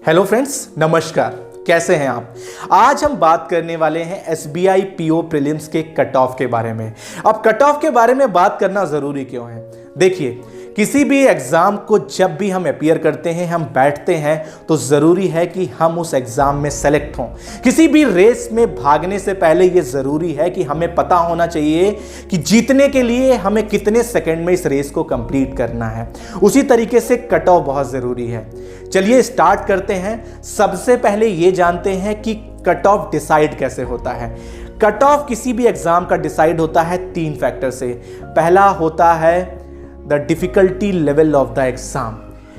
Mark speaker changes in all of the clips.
Speaker 1: Hello friends, नमस्कार। कैसे हैं आप? आज हम बात करने वाले हैं एसबीआई पीओ प्रीलिम्स के कट ऑफ के बारे में। अब कट ऑफ के बारे में बात करना जरूरी क्यों है? देखिए, किसी भी एग्जाम को जब भी हम अपीयर करते हैं, हम बैठते हैं, तो जरूरी है कि हम उस एग्जाम में सेलेक्ट हों। किसी भी रेस में भागने से पहले यह जरूरी है कि हमें पता होना चाहिए कि जीतने के लिए हमें कितने सेकंड में इस रेस को कंप्लीट करना है। उसी तरीके से कट ऑफ बहुत जरूरी है। चलिए स्टार्ट करते हैं। सबसे पहले यह जानते हैं कि कट ऑफ डिसाइड कैसे होता है। कट ऑफ किसी भी एग्जाम का डिसाइड होता है 3 फैक्टर से। पहला होता है the difficulty level of the exam,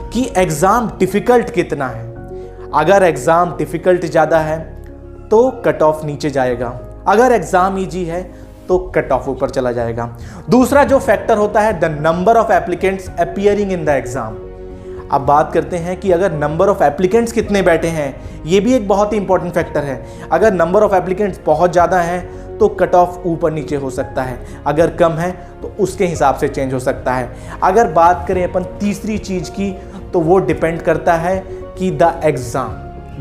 Speaker 1: कि एग्जाम डिफिकल्ट कितना है। अगर एग्जाम डिफिकल्ट ज्यादा है तो कट ऑफ नीचे जाएगा, अगर एग्जाम इजी है तो कट ऑफ ऊपर चला जाएगा। दूसरा जो फैक्टर होता है the number of applicants appearing in the exam. अब बात करते हैं कि अगर नंबर ऑफ एप्लीकेंट्स कितने बैठे हैं, यह भी एक बहुत ही इंपॉर्टेंट फैक्टर है। अगर नंबर ऑफ एप्लीकेंट्स बहुत ज़्यादा है तो कट ऑफ ऊपर नीचे हो सकता है, अगर कम है तो उसके हिसाब से चेंज हो सकता है। अगर बात करें अपन तीसरी चीज की, तो वो डिपेंड करता है कि the exam,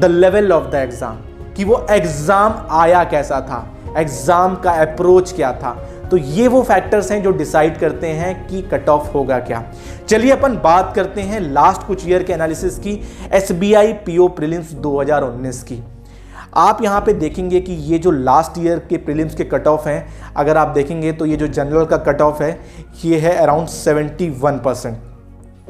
Speaker 1: the level of the exam, कि वो एग्जाम आया कैसा था, एग्जाम का अप्रोच क्या था। तो ये वो फैक्टर्स हैं जो डिसाइड करते हैं कि कट ऑफ होगा क्या। चलिए अपन बात करते हैं लास्ट कुछ ईयर के एनालिसिस की, एसबीआई पीओ प्रीलिम्स 2019 की। आप यहाँ पे देखेंगे कि ये जो लास्ट ईयर के प्रीलिम्स के कट ऑफ हैं, अगर आप देखेंगे तो ये जो जनरल का कट ऑफ है ये है अराउंड 71%।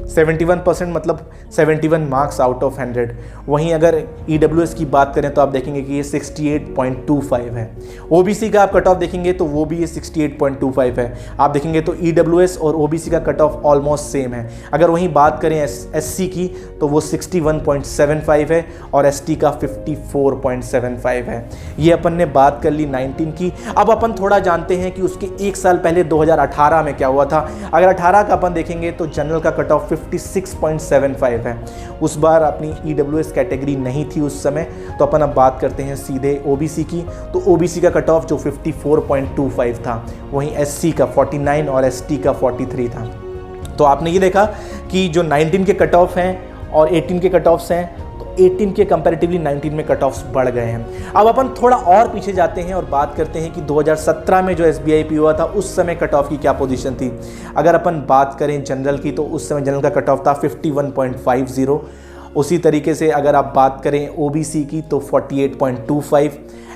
Speaker 1: 71% मतलब 71 मार्क्स आउट ऑफ 100। वहीं अगर ईडब्ल्यूएस की बात करें तो आप देखेंगे कि ये 68.25 है। ओबीसी का आप कट ऑफ देखेंगे तो वो भी ये 68.25 है। आप देखेंगे तो ईडब्ल्यूएस और ओबीसी का कट ऑफ ऑलमोस्ट सेम है। अगर वहीं बात करें एससी की तो वो 61.75 है और एसटी का 54.75 है। ये अपन ने बात कर ली 19 की। अब अपन थोड़ा जानते हैं कि उसके एक साल पहले 2018 में क्या हुआ था। अगर 18 का अपन देखेंगे तो जनरल का कट ऑफ 56.75 है। उस बार अपनी ईडब्ल्यूएस कैटेगरी नहीं थी उस समय, तो अपन अब बात करते हैं सीधे ओबीसी की। तो ओबीसी का कट ऑफ जो 54.25 था, वहीं एससी का 49 और एसटी का 43 था। तो आपने ये देखा कि जो 19 के कट ऑफ हैं और 18 के कट ऑफ्स हैं, 18 के कंपैरेटिवली 19 में कट ऑफ्स बढ़ गए हैं। अब अपन थोड़ा और पीछे जाते हैं और बात करते हैं कि 2017 में जो एसबीआई पी हुआ था उस समय कट ऑफ की क्या पोजीशन थी। अगर अपन बात करें जनरल की तो उस समय जनरल का कट ऑफ था 51.50। उसी तरीके से अगर आप बात करें ओबीसी की तो 48.25,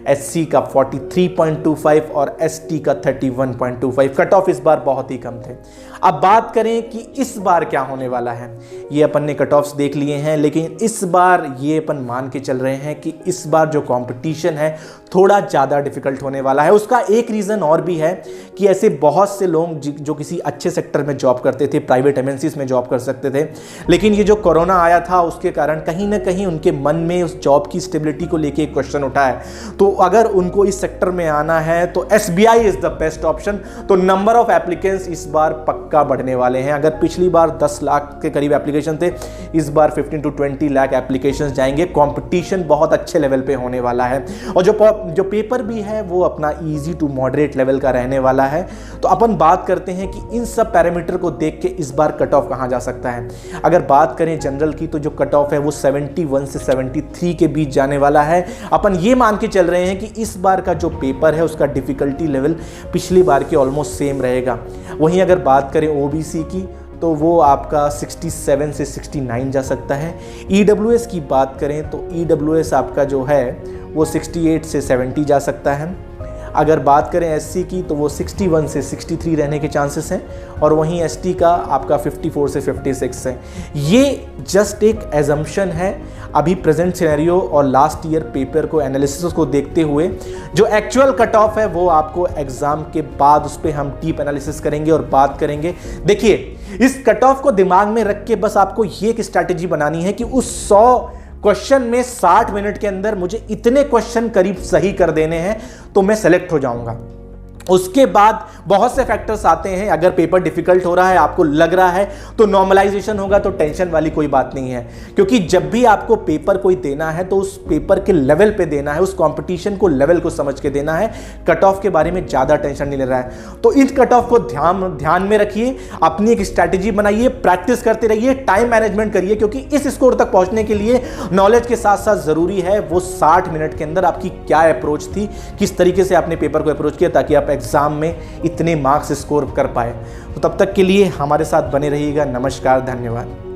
Speaker 1: एससी का 43.25 और एसटी का 31.25। कट ऑफ इस बार बहुत ही कम थे। अब बात करें कि इस बार क्या होने वाला है। ये अपन ने कट ऑफ्स देख लिए हैं, लेकिन इस बार ये अपन मान के चल रहे हैं कि इस बार जो कंपटीशन है थोड़ा ज़्यादा डिफिकल्ट होने वाला है। उसका एक रीज़न और भी है कि ऐसे बहुत से लोग जो किसी अच्छे सेक्टर में जॉब करते थे, प्राइवेट एमएनसीज में जॉब कर सकते थे, लेकिन ये जो कोरोना आया था उसके कारण कहीं ना कहीं उनके मन में उस जॉब की स्टेबिलिटी को लेके एक क्वेश्चन उठा है। तो अगर उनको इस सेक्टर में आना है तो SBI is the best option. तो नंबर ऑफ एप्लीकेंट्स इस बार पक्का बढ़ने वाले हैं। अगर पिछली बार 10 लाख के करीब एप्लीकेशन थे, इस बार 15 to 20 लाख एप्लीकेशंस जाएंगे। कंपटीशन बहुत अच्छे लेवल पे होने वाला है और जो पेपर भी है वो अपना इजी टू मॉडरेट लेवल का रहने वाला है। तो अपन बात करते हैं कि इन सब पैरामीटर को देख के इस बार कट ऑफ कहां जा सकता है। अगर बात करें जनरल की तो जो कट ऑफ है वो 71 से 73 के बीच जाने वाला है। अपन ये मान के चल रहे हैं कि इस बार का जो पेपर है उसका डिफिकल्टी लेवल पिछली बार के ऑलमोस्ट सेम रहेगा। वहीं अगर बात करें ओबीसी की तो वो आपका 67 से 69 जा सकता है। ईडब्ल्यूएस की बात करें तो ईडब्ल्यूएस आपका जो है वो 68 से 70 जा सकता है। अगर बात करें एससी की तो वो 61 से 63 रहने के चांसेस हैं और वहीं एसटी का आपका 54 से 56 है। ये जस्ट एक एजम्पशन है अभी प्रेजेंट सिनेरियो और लास्ट ईयर पेपर को एनालिसिस को देखते हुए। जो एक्चुअल कट ऑफ है वो आपको एग्जाम के बाद उस पर हम डीप एनालिसिस करेंगे और बात करेंगे। देखिए, इस कट ऑफ को दिमाग में रख के बस आपको ये एक स्ट्रैटेजी बनानी है कि उस 100 क्वेश्चन में 60 मिनट के अंदर मुझे इतने क्वेश्चन करीब सही कर देने हैं तो मैं सेलेक्ट हो जाऊंगा। उसके बाद बहुत से फैक्टर्स आते हैं। अगर पेपर डिफिकल्ट हो रहा है, आपको लग रहा है, तो नॉर्मलाइजेशन होगा, तो टेंशन वाली कोई बात नहीं है। क्योंकि जब भी आपको पेपर कोई देना है तो उस पेपर के लेवल पे देना है, उस कंपटीशन को लेवल को समझ के देना है। कट ऑफ के बारे में ज़्यादा टेंशन नहीं ले रहा है। तो इन कट ऑफ को ध्यान में रखिए, अपनी एक स्ट्रैटेजी बनाइए, प्रैक्टिस करते रहिए, टाइम मैनेजमेंट करिए, क्योंकि इस स्कोर तक पहुंचने के लिए नॉलेज के साथ साथ ज़रूरी है वो 60 मिनट के अंदर आपकी क्या अप्रोच थी, किस तरीके से आपने पेपर को अप्रोच किया, ताकि आप एग्जाम में इतने मार्क्स स्कोर कर पाए। तो तब तक के लिए हमारे साथ बने रहिएगा। नमस्कार, धन्यवाद।